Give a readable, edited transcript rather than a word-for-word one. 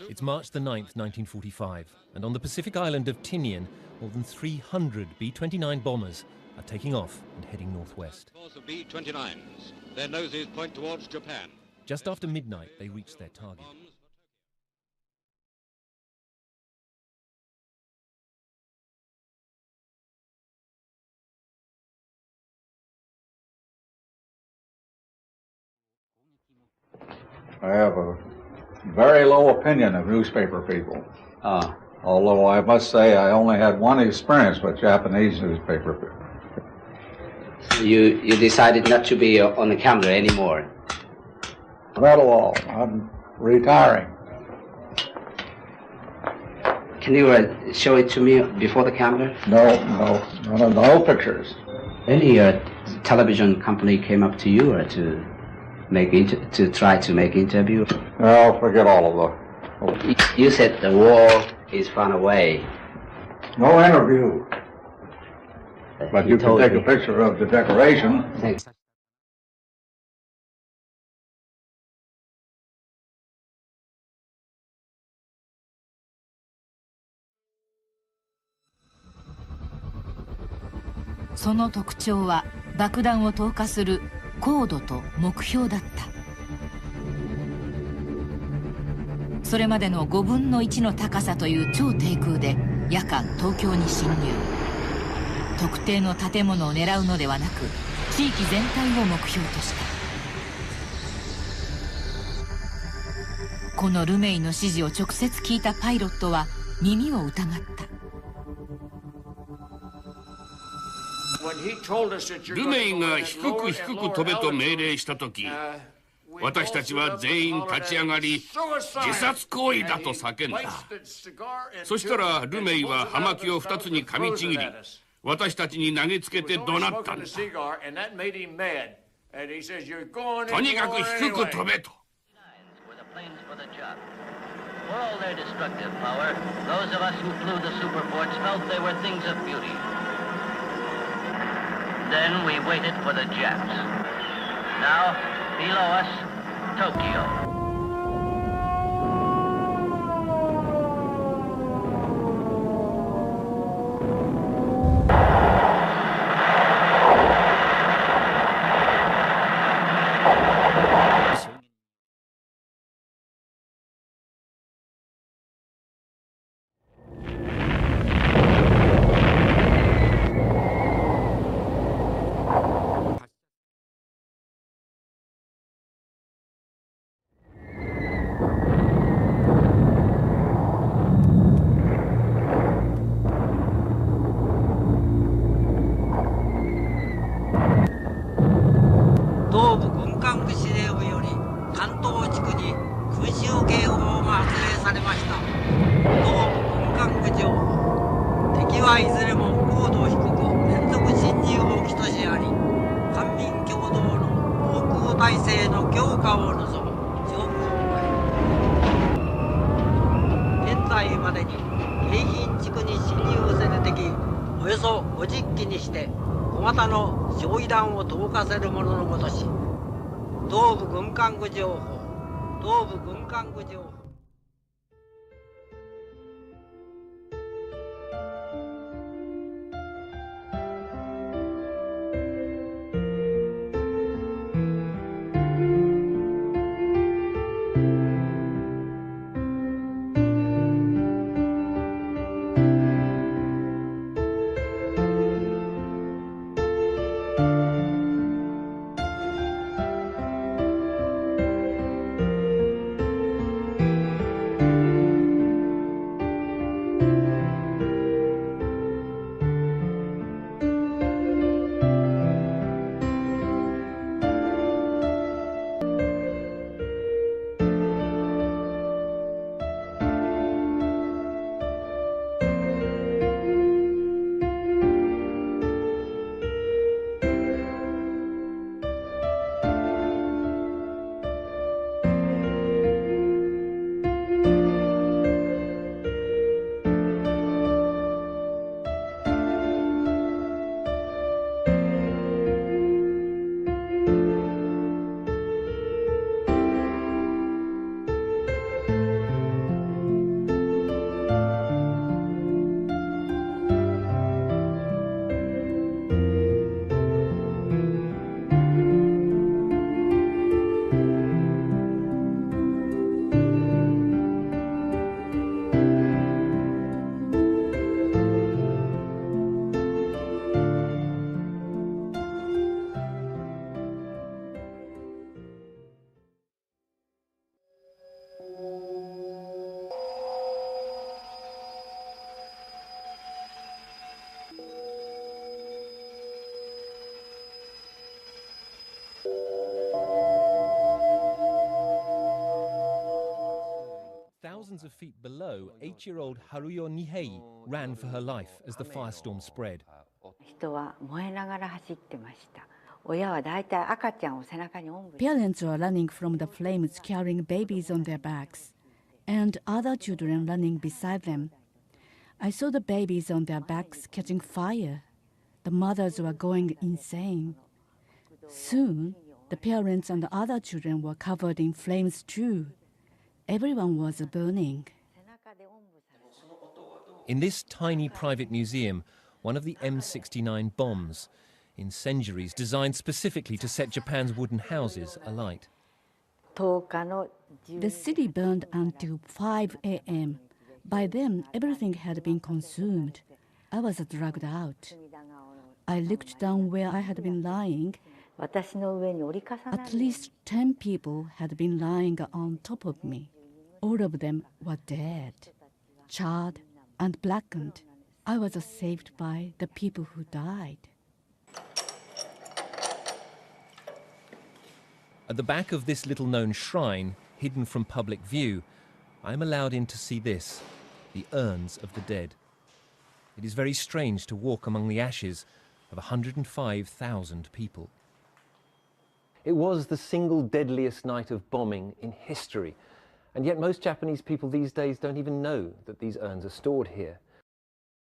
It's March the 9th, 1945, and on the Pacific island of Tinian, more than 300 B-29 bombers are taking off and heading northwest. Force of B-29s. Their noses point towards Japan. Just after midnight, they reach their target. I have a very low opinion of newspaper people. Although I must say I only had one experience with Japanese newspaper people. So you decided not to be on the camera anymore? Not at all. I'm retiring. Can you show it to me before the camera? No pictures. Any television company came up to you or to try to make interview? No, forget all of them. You said the war is far away. No interview. But you can take a picture of the decoration. Thanks.その特徴は爆弾を投下する高度と目標だった。それまでの5分の1の高さという超低空で夜間東京に侵入。特定の建物を狙うのではなく地域全体を目標とした。このルメイの指示を直接聞いたパイロットは耳を疑った。ルメイが低く低く飛べと命令した時、私たちは全員立ち上がり自殺行為だと叫んだ。そしたらルメイは葉巻を2つに噛みちぎり私たちに投げつけて怒鳴ったんだ。とにかく低く飛べと。For all their destructive power, those of us who flew the Superforts felt they were things of beauty. Then we waited for the Japs. Now, below us, Tokyo. of feet below, 8-year-old Haruyo Nihei ran for her life as the firestorm spread. 人は燃えながら走ってました。親はだいたい赤ちゃんを背中におんぶして。 Parents were running from the flames carrying babies on their backs, and other children running beside them. I saw the babies on their backs catching fire. The mothers were going insane. Soon, the parents and the other children were covered in flames too. Everyone was burning. In this tiny private museum, one of the M69 bombs, incendiaries designed specifically to set Japan's wooden houses alight. The city burned until 5 a.m. By then, everything had been consumed. I was dragged out. I looked down where I had been lying. At least 10 people had been lying on top of me. All of them were dead, charred and blackened. I was saved by the people who died. At the back of this little-known shrine, hidden from public view, I am allowed in to see this, the urns of the dead. It is very strange to walk among the ashes of 105,000 people. It was the single deadliest night of bombing in history, and yet most Japanese people these days don't even know that these urns are stored here.